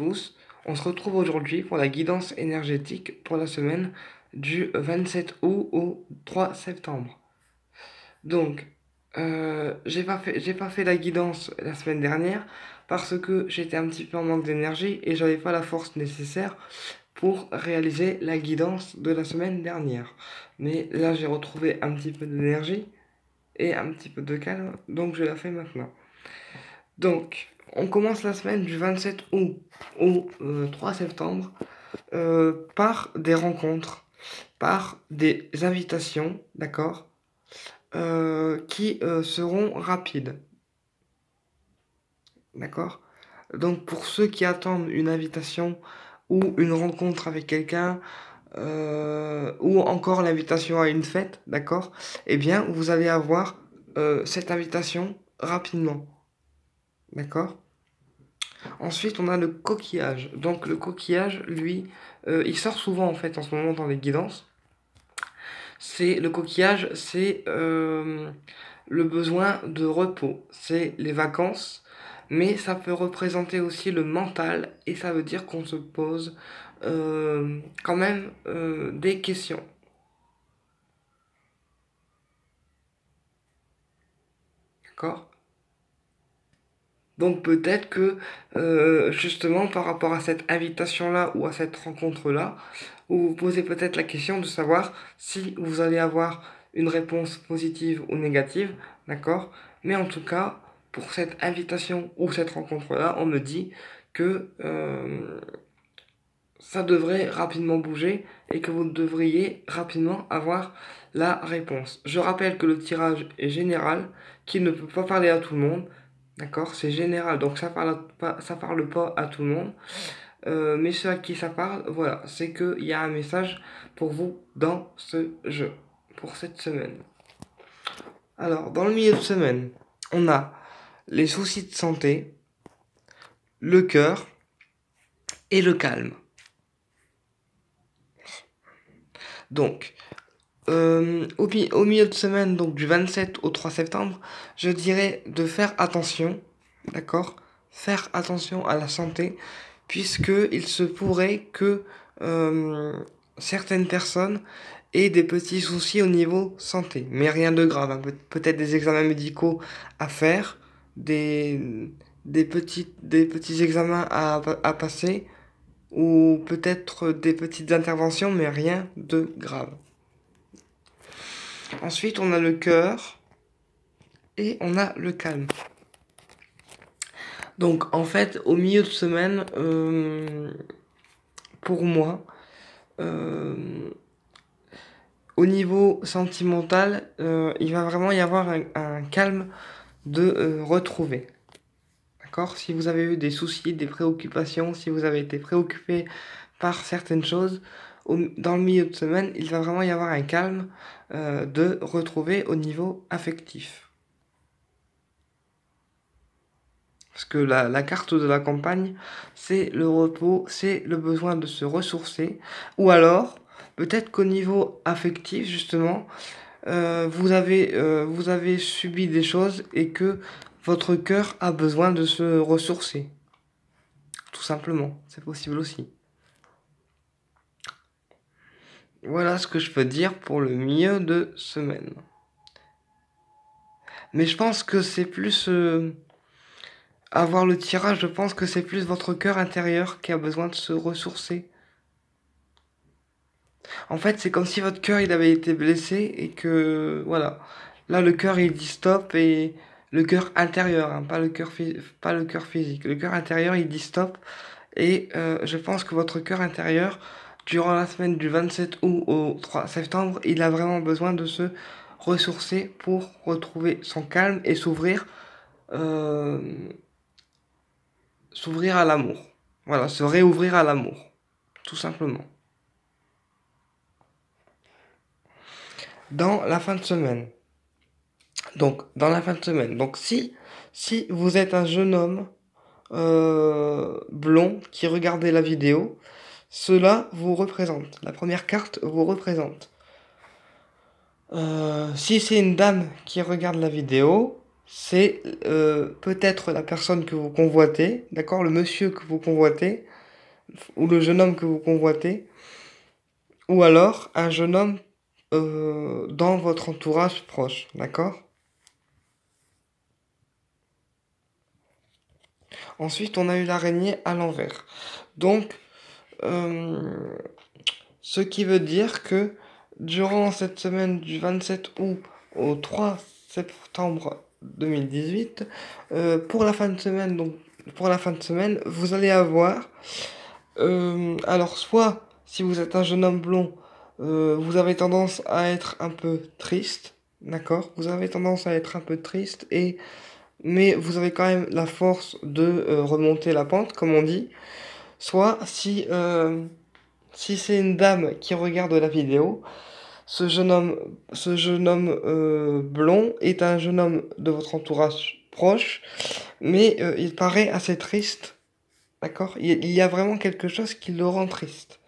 Tous, on se retrouve aujourd'hui pour la guidance énergétique pour la semaine du 27 août au 3 septembre. Donc, j'ai pas fait la guidance la semaine dernière parce que j'étais un petit peu en manque d'énergie et j'avais pas la force nécessaire pour réaliser la guidance de la semaine dernière. Mais là, j'ai retrouvé un petit peu d'énergie et un petit peu de calme, donc je la fais maintenant. Donc, on commence la semaine du 27 août au 3 septembre par des rencontres, par des invitations, d'accord, qui seront rapides, d'accord. Donc, pour ceux qui attendent une invitation ou une rencontre avec quelqu'un, ou encore l'invitation à une fête, d'accord, eh bien, vous allez avoir cette invitation rapidement, d'accord. Ensuite, on a le coquillage. Donc, le coquillage, lui, il sort souvent en fait en ce moment dans les guidances. C'est le coquillage, c'est le besoin de repos, c'est les vacances, mais ça peut représenter aussi le mental et ça veut dire qu'on se pose quand même des questions. D'accord? Donc peut-être que justement par rapport à cette invitation-là ou à cette rencontre-là, vous vous posez peut-être la question de savoir si vous allez avoir une réponse positive ou négative, d'accord? Mais en tout cas, pour cette invitation ou cette rencontre-là, on me dit que ça devrait rapidement bouger et que vous devriez rapidement avoir la réponse. Je rappelle que le tirage est général, qu'il ne peut pas parler à tout le monde. D'accord, c'est général, donc ça parle pas à tout le monde. Mais ceux à qui ça parle, voilà, c'est qu'il y a un message pour vous dans ce jeu, pour cette semaine. Alors, dans le milieu de semaine, on a les soucis de santé, le cœur et le calme. Donc, au milieu de semaine, donc du 27 au 3 septembre, je dirais de faire attention, d'accord? Faire attention à la santé, puisque il se pourrait que euh, certaines personnes aient des petits soucis au niveau santé, mais rien de grave, hein. Peut-être des examens médicaux à faire, des, des petits examens à passer, ou peut-être des petites interventions, mais rien de grave. Ensuite, on a le cœur et on a le calme. Donc, en fait, au milieu de semaine, pour moi, euh, au niveau sentimental, il va vraiment y avoir un calme de retrouver. D'accord? Si vous avez eu des soucis, des préoccupations, si vous avez été préoccupé par certaines choses, dans le milieu de semaine, il va vraiment y avoir un calme de retrouver au niveau affectif. Parce que la carte de la campagne, c'est le repos, c'est le besoin de se ressourcer. Ou alors, peut-être qu'au niveau affectif, justement, vous avez subi des choses et que votre cœur a besoin de se ressourcer. Tout simplement, c'est possible aussi. Voilà ce que je peux dire pour le milieu de semaine. Mais je pense que c'est plus... avoir le tirage, je pense que c'est plus votre cœur intérieur qui a besoin de se ressourcer. En fait, c'est comme si votre cœur il avait été blessé et que voilà. Là, le cœur il dit stop et le cœur intérieur, hein, pas le cœur physique. Le cœur intérieur il dit stop et je pense que votre cœur intérieur, durant la semaine du 27 août au 3 septembre, il a vraiment besoin de se ressourcer pour retrouver son calme et euh, s'ouvrir à l'amour. Voilà, se réouvrir à l'amour, tout simplement. Dans la fin de semaine. Donc, dans la fin de semaine. Donc, si vous êtes un jeune homme blond qui regardait la vidéo, cela vous représente. La première carte vous représente. Si c'est une dame qui regarde la vidéo, c'est peut-être la personne que vous convoitez, d'accord, le monsieur que vous convoitez, ou le jeune homme que vous convoitez, ou alors un jeune homme dans votre entourage proche, d'accord? Ensuite, on a eu l'araignée à l'envers. Donc, euh, ce qui veut dire que durant cette semaine du 27 août au 3 septembre 2018, pour la fin de semaine, donc pour la fin de semaine, vous allez avoir, alors soit si vous êtes un jeune homme blond, vous avez tendance à être un peu triste, d'accord? Vous avez tendance à être un peu triste mais vous avez quand même la force de remonter la pente, comme on dit. Soit si c'est une dame qui regarde la vidéo, ce jeune homme blond est un jeune homme de votre entourage proche, mais il paraît assez triste, d'accord? Il y a vraiment quelque chose qui le rend triste.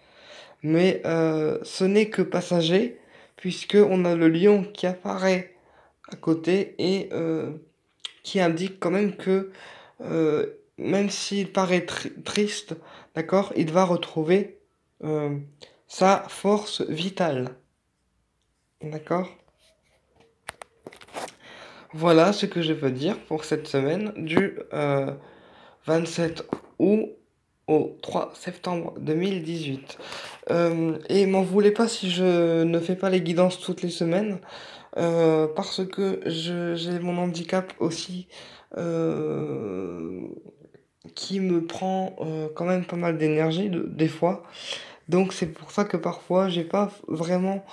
Mais ce n'est que passager, puisque on a le lion qui apparaît à côté et qui indique quand même que même s'il paraît triste, d'accord, il va retrouver euh, sa force vitale. D'accord? Voilà ce que je veux dire pour cette semaine du 27 août au 3 septembre 2018. Et m'en voulez pas si je ne fais pas les guidances toutes les semaines, parce que j'ai mon handicap aussi euh, qui me prend quand même pas mal d'énergie des fois. Donc c'est pour ça que parfois j'ai pas vraiment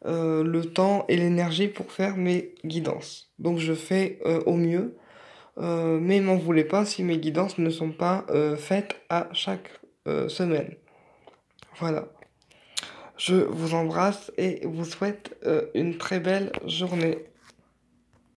le temps et l'énergie pour faire mes guidances. Donc je fais au mieux, mais m'en voulez pas si mes guidances ne sont pas faites à chaque semaine. Voilà. Je vous embrasse et vous souhaite une très belle journée.